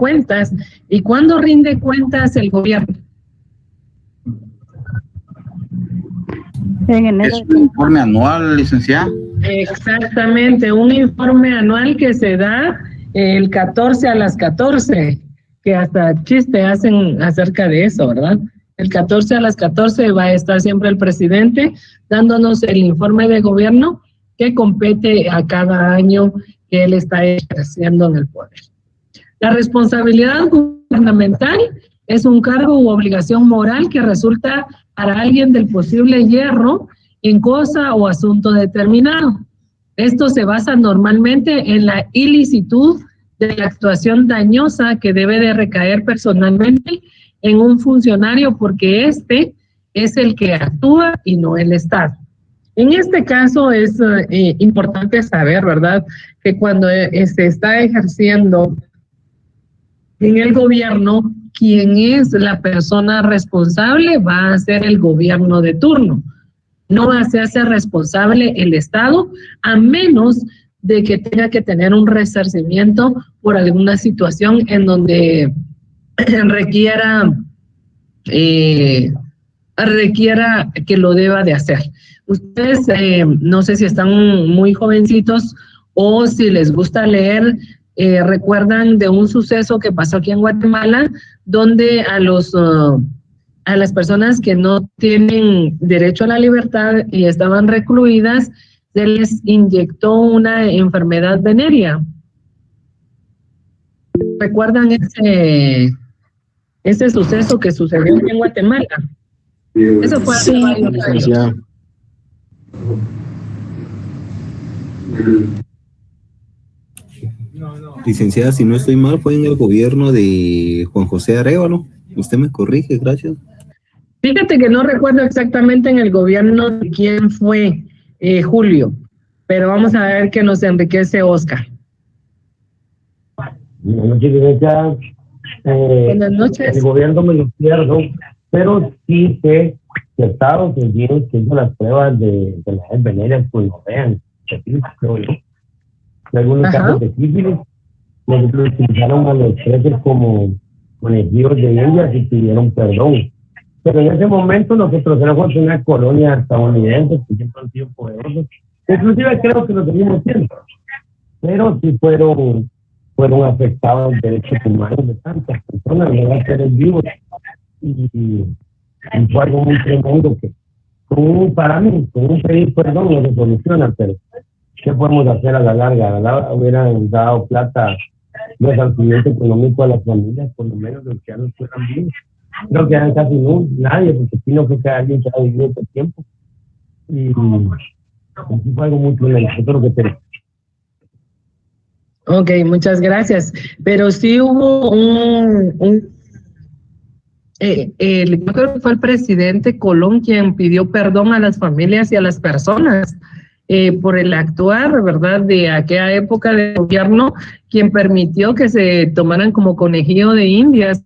cuentas. ¿Y cuándo rinde cuentas el gobierno? En enero. Es un informe anual, licenciada. Exactamente, un informe anual que se da el 14 a las 14, que hasta chiste hacen acerca de eso, ¿verdad? El 14 a las 14 va a estar siempre el presidente dándonos el informe de gobierno que compete a cada año que él está ejerciendo en el poder. La responsabilidad gubernamental es un cargo u obligación moral que resulta para alguien del posible hierro en cosa o asunto determinado. Esto se basa normalmente en la ilicitud de la actuación dañosa que debe de recaer personalmente en un funcionario porque este es el que actúa y no el Estado. En este caso es importante saber, ¿verdad?, que cuando se está ejerciendo en el gobierno, quien es la persona responsable va a ser el gobierno de turno. No va a hacerse responsable el Estado, a menos de que tenga que tener un resarcimiento por alguna situación en donde requiera que lo deba de hacer. Ustedes, no sé si están muy jovencitos o si les gusta leer, recuerdan de un suceso que pasó aquí en Guatemala, donde a las personas que no tienen derecho a la libertad y estaban recluidas, se les inyectó una enfermedad venérea. ¿Recuerdan ese suceso que sucedió aquí en Guatemala? Eso fue hace varios años. Licenciada, si no estoy mal, fue en el gobierno de Juan José Arévalo. Usted me corrige, gracias. Fíjate que no recuerdo exactamente en el gobierno de quién fue, Julio, pero vamos a ver qué nos enriquece Oscar. Buenas noches. El gobierno me lo pierdo, pero sí sé que Estados Unidos hizo las pruebas de las venéreas, pues no vean, creo yo. En algunos casos de sífilis, nosotros utilizaron a los presos como conejillos de indias y pidieron perdón. Pero en ese momento nosotros éramos una colonia estadounidense que siempre han sido poderosos. Inclusive creo que lo seguimos siendo. Pero sí fueron afectados los derechos humanos de tantas personas, no van a ser vivos. Y fue algo muy tremendo que para mí, con un pedir perdón no se soluciona, pero ¿qué podemos hacer a la larga? Hubieran dado plata de resarcimiento económico a las familias, por lo menos los que ya no fueran vivos. Creo que eran casi nadie, porque aquí no creo que alguien que ha vivido este tiempo. Y así fue algo muy tremendo. Eso es lo que tenemos. Ok, muchas gracias. Pero sí hubo yo creo que fue el presidente Colón quien pidió perdón a las familias y a las personas por el actuar, ¿verdad?, de aquella época de gobierno, quien permitió que se tomaran como conejillo de indias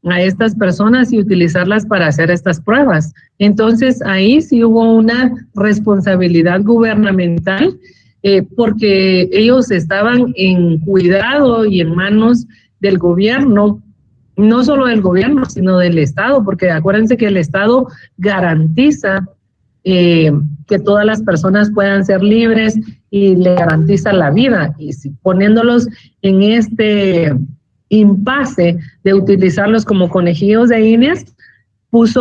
a estas personas y utilizarlas para hacer estas pruebas. Entonces, ahí sí hubo una responsabilidad gubernamental porque ellos estaban en cuidado y en manos del gobierno, no solo del gobierno, sino del Estado, porque acuérdense que el Estado garantiza que todas las personas puedan ser libres y le garantiza la vida. Y si poniéndolos en este impasse de utilizarlos como conejillos de indias, los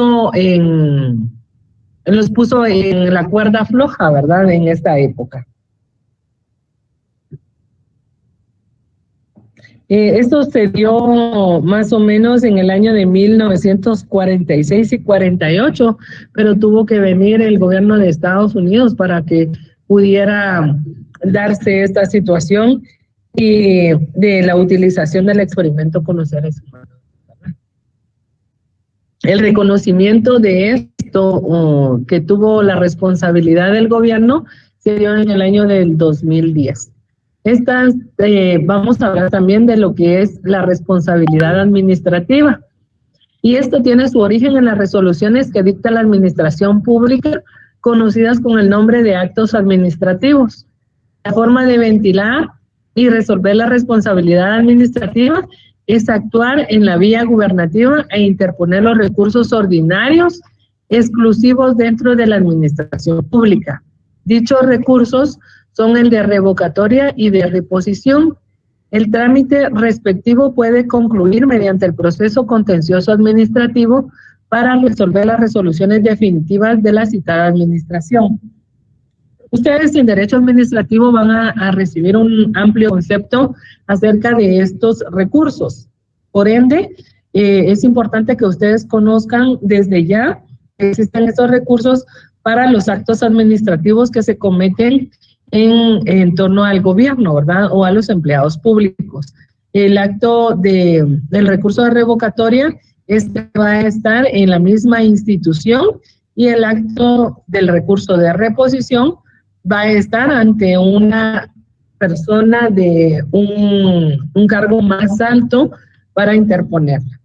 puso en la cuerda floja, ¿verdad?, en esta época. Esto se dio más o menos en el año de 1946 y 48, pero tuvo que venir el gobierno de Estados Unidos para que pudiera darse esta situación y de la utilización del experimento con los seres humanos. El reconocimiento de esto, que tuvo la responsabilidad del gobierno, se dio en el año del 2010. Vamos a hablar también de lo que es la responsabilidad administrativa. Y esto tiene su origen en las resoluciones que dicta la administración pública, conocidas con el nombre de actos administrativos. La forma de ventilar y resolver la responsabilidad administrativa es actuar en la vía gubernativa e interponer los recursos ordinarios exclusivos dentro de la administración pública. Dichos recursos son el de revocatoria y de reposición. El trámite respectivo puede concluir mediante el proceso contencioso administrativo para resolver las resoluciones definitivas de la citada administración. Ustedes en Derecho Administrativo van a recibir un amplio concepto acerca de estos recursos. Por ende, es importante que ustedes conozcan desde ya que existen estos recursos para los actos administrativos que se cometen en torno al gobierno, ¿verdad? O a los empleados públicos. El acto del recurso de revocatoria va a estar en la misma institución y el acto del recurso de reposición va a estar ante una persona de un cargo más alto para interponerla.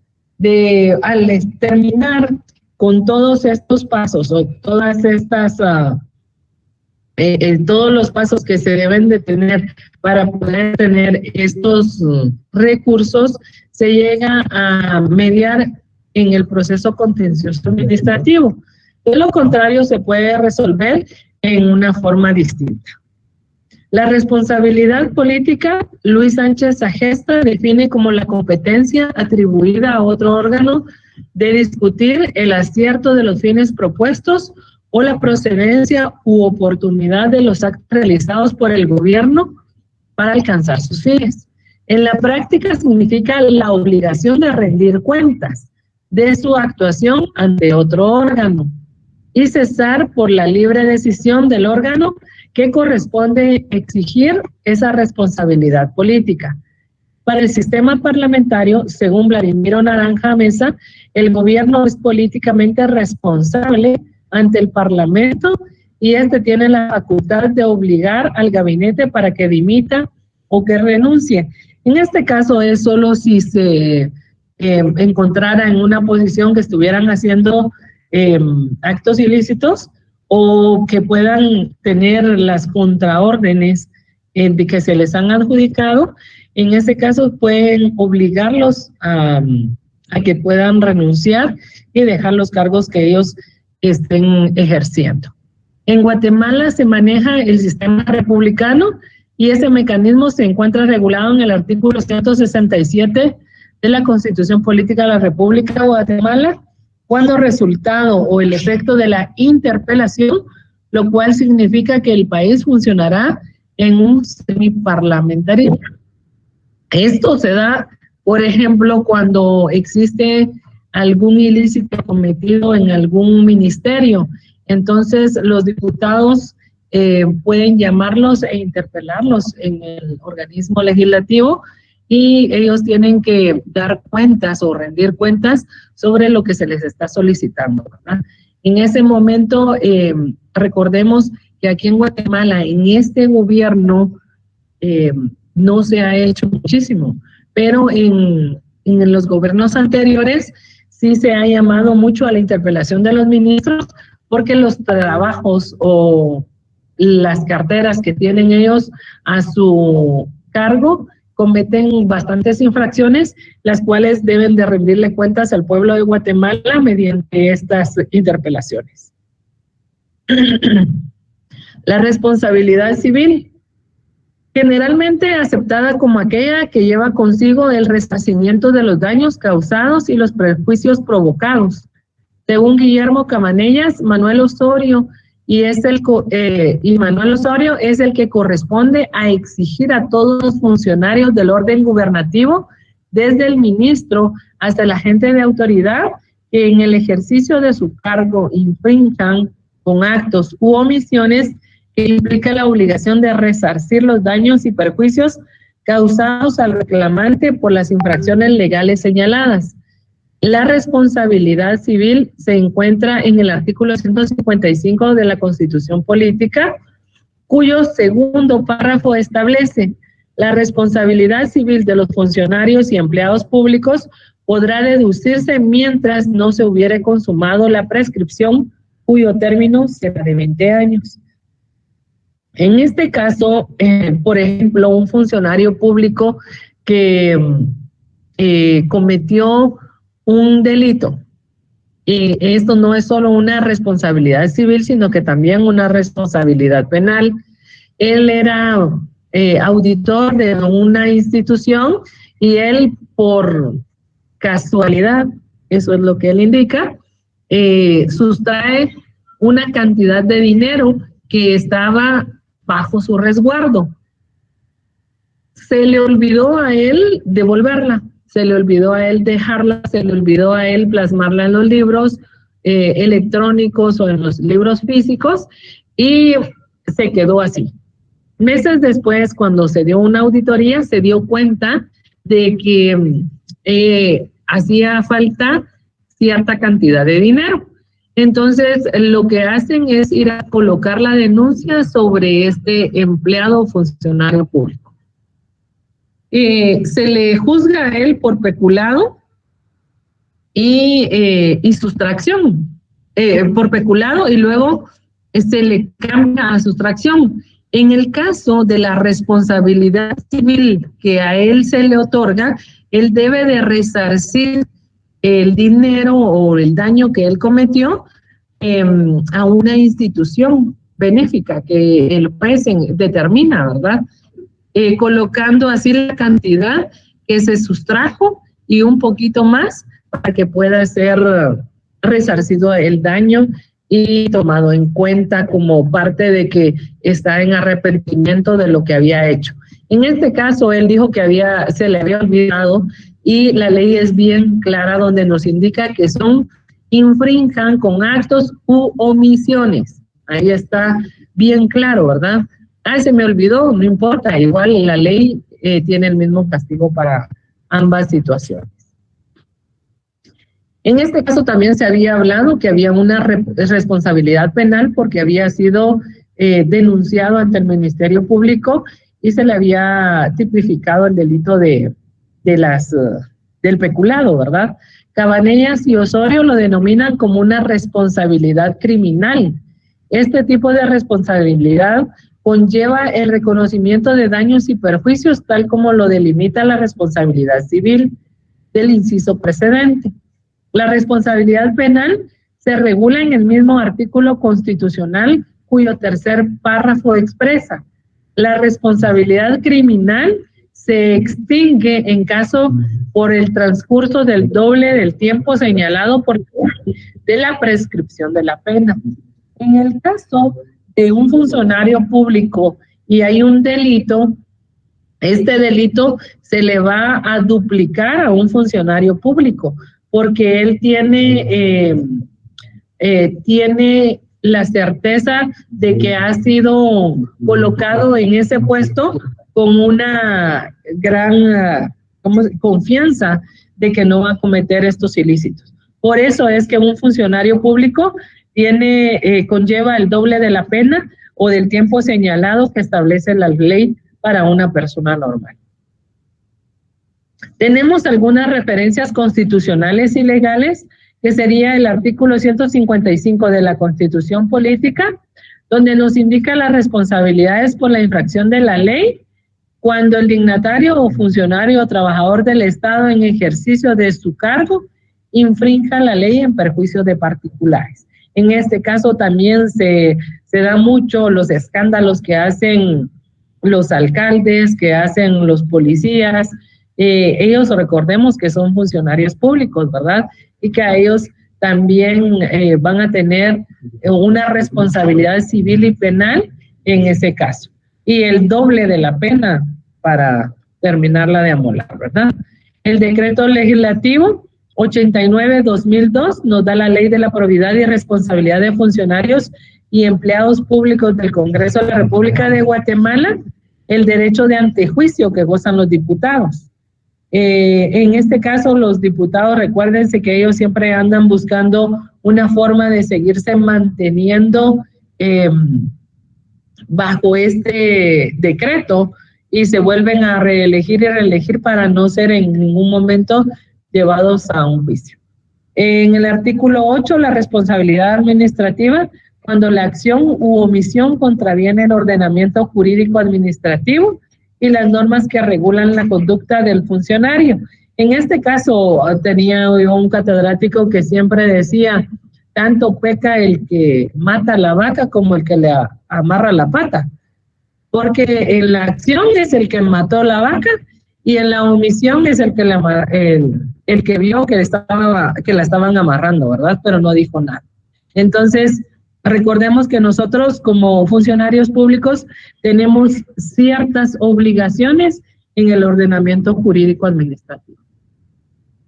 Al terminar con todos estos pasos o todas estas todos los pasos que se deben de tener para poder tener estos recursos, se llega a mediar en el proceso contencioso administrativo. De lo contrario, se puede resolver en una forma distinta. La responsabilidad política, Luis Sánchez Sagesta define como la competencia atribuida a otro órgano de discutir el acierto de los fines propuestos o la procedencia u oportunidad de los actos realizados por el gobierno para alcanzar sus fines. En la práctica significa la obligación de rendir cuentas de su actuación ante otro órgano y cesar por la libre decisión del órgano que corresponde exigir esa responsabilidad política. Para el sistema parlamentario, según Vladimiro Naranja Mesa, el gobierno es políticamente responsable ante el Parlamento y este tiene la facultad de obligar al gabinete para que dimita o que renuncie. En este caso es solo si se encontrara en una posición que estuvieran haciendo actos ilícitos o que puedan tener las contraórdenes de que se les han adjudicado. En ese caso pueden obligarlos a que puedan renunciar y dejar los cargos que ellos estén ejerciendo. En Guatemala se maneja el sistema republicano y ese mecanismo se encuentra regulado en el artículo 167 de la Constitución Política de la República de Guatemala, cuando resultado o el efecto de la interpelación, lo cual significa que el país funcionará en un semiparlamentarismo. Esto se da, por ejemplo, cuando existe algún ilícito cometido en algún ministerio. Entonces, los diputados pueden llamarlos e interpelarlos en el organismo legislativo y ellos tienen que dar cuentas o rendir cuentas sobre lo que se les está solicitando, ¿verdad? En ese momento, recordemos que aquí en Guatemala, en este gobierno, no se ha hecho muchísimo, pero en los gobiernos anteriores sí se ha llamado mucho a la interpelación de los ministros porque los trabajos o las carteras que tienen ellos a su cargo cometen bastantes infracciones, las cuales deben de rendirle cuentas al pueblo de Guatemala mediante estas interpelaciones. La responsabilidad civil, generalmente aceptada como aquella que lleva consigo el resarcimiento de los daños causados y los perjuicios provocados. Según Guillermo Cabanellas, Manuel Osorio Manuel Osorio es el que corresponde a exigir a todos los funcionarios del orden gubernativo, desde el ministro hasta el agente de autoridad, que en el ejercicio de su cargo infrinjan con actos u omisiones que implica la obligación de resarcir los daños y perjuicios causados al reclamante por las infracciones legales señaladas. La responsabilidad civil se encuentra en el artículo 155 de la Constitución Política, cuyo segundo párrafo establece: la responsabilidad civil de los funcionarios y empleados públicos podrá deducirse mientras no se hubiere consumado la prescripción, cuyo término será de 20 años. En este caso, por ejemplo, un funcionario público que cometió un delito. Y esto no es solo una responsabilidad civil, sino que también una responsabilidad penal. Él era auditor de una institución y él, por casualidad, eso es lo que él indica, sustrae una cantidad de dinero que estaba bajo su resguardo. Se le olvidó a él devolverla, se le olvidó a él dejarla, se le olvidó a él plasmarla en los libros electrónicos o en los libros físicos y se quedó así. Meses después, cuando se dio una auditoría, se dio cuenta de que hacía falta cierta cantidad de dinero. Entonces, lo que hacen es ir a colocar la denuncia sobre este empleado o funcionario público. Se le juzga a él por peculado y sustracción. Por peculado y luego se le cambia a sustracción. En el caso de la responsabilidad civil que a él se le otorga, él debe de resarcir el dinero o el daño que él cometió a una institución benéfica que el juez determina, ¿verdad? Colocando así la cantidad que se sustrajo y un poquito más para que pueda ser resarcido el daño y tomado en cuenta como parte de que está en arrepentimiento de lo que había hecho. En este caso, él dijo que se le había olvidado y la ley es bien clara donde nos indica que infrinjan con actos u omisiones. Ahí está bien claro, ¿verdad? Se me olvidó, no importa, igual la ley tiene el mismo castigo para ambas situaciones. En este caso también se había hablado que había una responsabilidad penal porque había sido denunciado ante el Ministerio Público y se le había tipificado el delito del peculado, ¿verdad? Cabanellas y Osorio lo denominan como una responsabilidad criminal. Este tipo de responsabilidad conlleva el reconocimiento de daños y perjuicios tal como lo delimita la responsabilidad civil del inciso precedente. La responsabilidad penal se regula en el mismo artículo constitucional cuyo tercer párrafo expresa. La responsabilidad criminal se extingue en caso por el transcurso del doble del tiempo señalado de la prescripción de la pena. En el caso de un funcionario público y hay un delito, este delito se le va a duplicar a un funcionario público porque él tiene la certeza de que ha sido colocado en ese puesto con una gran confianza de que no va a cometer estos ilícitos. Por eso es que un funcionario público conlleva el doble de la pena o del tiempo señalado que establece la ley para una persona normal. Tenemos algunas referencias constitucionales y legales, que sería el artículo 155 de la Constitución Política, donde nos indica las responsabilidades por la infracción de la ley cuando el dignatario o funcionario o trabajador del Estado en ejercicio de su cargo infrinja la ley en perjuicio de particulares. En este caso también se da mucho los escándalos que hacen los alcaldes, que hacen los policías. Ellos recordemos que son funcionarios públicos, ¿verdad? Y que a ellos también van a tener una responsabilidad civil y penal en ese caso. Y el doble de la pena para terminarla de amolar, ¿verdad? El decreto legislativo 89-2002 nos da la ley de la probidad y responsabilidad de funcionarios y empleados públicos del Congreso de la República de Guatemala, el derecho de antejuicio que gozan los diputados. En este caso, los diputados, recuérdense que ellos siempre andan buscando una forma de seguirse manteniendo bajo este decreto y se vuelven a reelegir y reelegir para no ser en ningún momento llevados a un juicio. En el artículo 8, la responsabilidad administrativa, cuando la acción u omisión contraviene el ordenamiento jurídico administrativo y las normas que regulan la conducta del funcionario. En este caso tenía yo un catedrático que siempre decía, tanto peca el que mata a la vaca como el que le amarra la pata, porque en la acción es el que mató la vaca y en la omisión es el que el que vio que la estaban amarrando, ¿verdad? Pero no dijo nada. Entonces, recordemos que nosotros como funcionarios públicos tenemos ciertas obligaciones en el ordenamiento jurídico administrativo.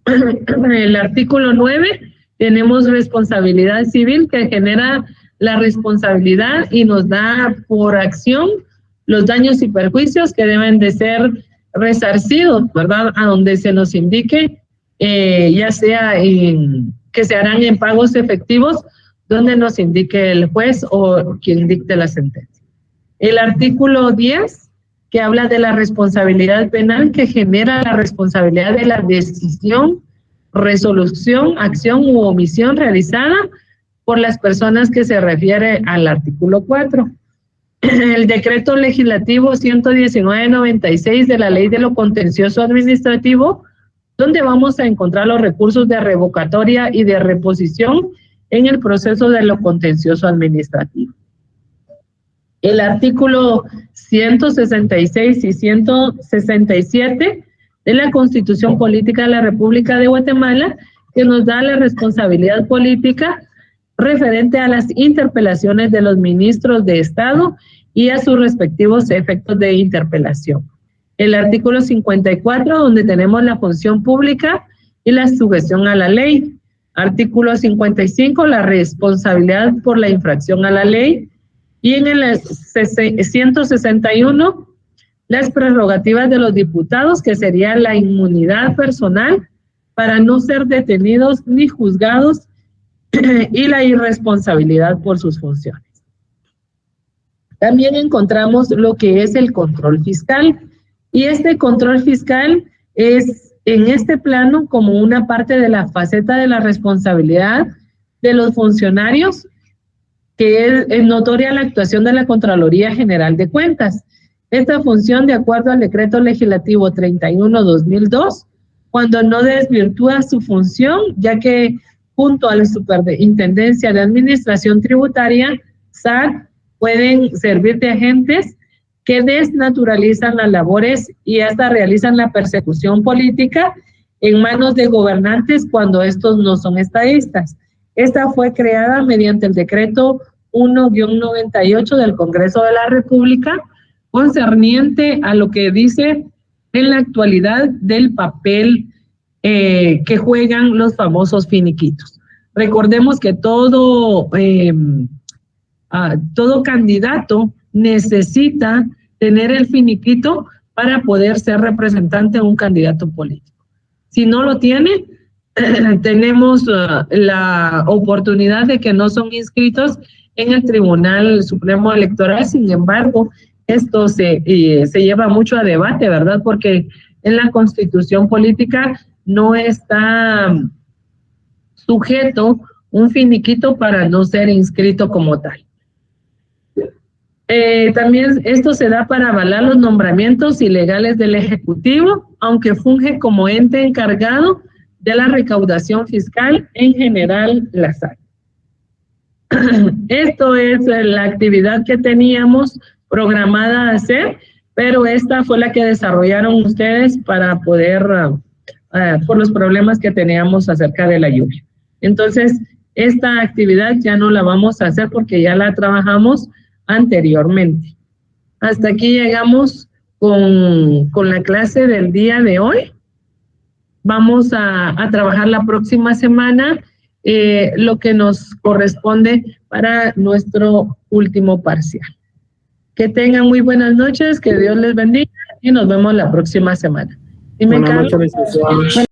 En el artículo 9 tenemos responsabilidad civil que genera la responsabilidad y nos da por acción los daños y perjuicios que deben de ser resarcidos, ¿verdad? A donde se nos indique, ya sea que se harán en pagos efectivos, donde nos indique el juez o quien dicte la sentencia. El artículo 10, que habla de la responsabilidad penal, que genera la responsabilidad de la decisión, resolución, acción u omisión realizada por las personas que se refiere al artículo 4. El decreto legislativo 119/96 de la Ley de lo Contencioso Administrativo, donde vamos a encontrar los recursos de revocatoria y de reposición en el proceso de lo contencioso administrativo. El artículo 166 y 167 de la Constitución Política de la República de Guatemala, que nos da la responsabilidad política referente a las interpelaciones de los ministros de Estado y a sus respectivos efectos de interpelación. El artículo 54, donde tenemos la función pública y la sujeción a la ley. Artículo 55, la responsabilidad por la infracción a la ley. Y en el 161, las prerrogativas de los diputados, que sería la inmunidad personal para no ser detenidos ni juzgados y la irresponsabilidad por sus funciones. También encontramos lo que es el control fiscal, y este control fiscal es en este plano como una parte de la faceta de la responsabilidad de los funcionarios, que es notoria la actuación de la Contraloría General de Cuentas. Esta función, de acuerdo al Decreto Legislativo 31/2002, cuando no desvirtúa su función, ya que junto a la Superintendencia de Administración Tributaria, SAT, pueden servir de agentes que desnaturalizan las labores y hasta realizan la persecución política en manos de gobernantes cuando estos no son estadistas. Esta fue creada mediante el decreto 1-98 del Congreso de la República, concerniente a lo que dice en la actualidad del papel que juegan los famosos finiquitos. Recordemos que todo candidato necesita tener el finiquito para poder ser representante de un candidato político. Si no lo tiene, tenemos la oportunidad de que no son inscritos en el Tribunal Supremo Electoral. Sin embargo, esto se lleva mucho a debate, ¿verdad? Porque en la Constitución Política no está sujeto un finiquito para no ser inscrito como tal. También esto se da para avalar los nombramientos ilegales del Ejecutivo, aunque funge como ente encargado de la recaudación fiscal, en general la SAT. Esto es la actividad que teníamos programada a hacer, pero esta fue la que desarrollaron ustedes para poder, por los problemas que teníamos acerca de la lluvia. Entonces, esta actividad ya no la vamos a hacer porque ya la trabajamos anteriormente. Hasta aquí llegamos con la clase del día de hoy. Vamos a trabajar la próxima semana lo que nos corresponde para nuestro último parcial. Que tengan muy buenas noches, que Dios les bendiga y nos vemos la próxima semana. Dime, Buenas noches, licenciada.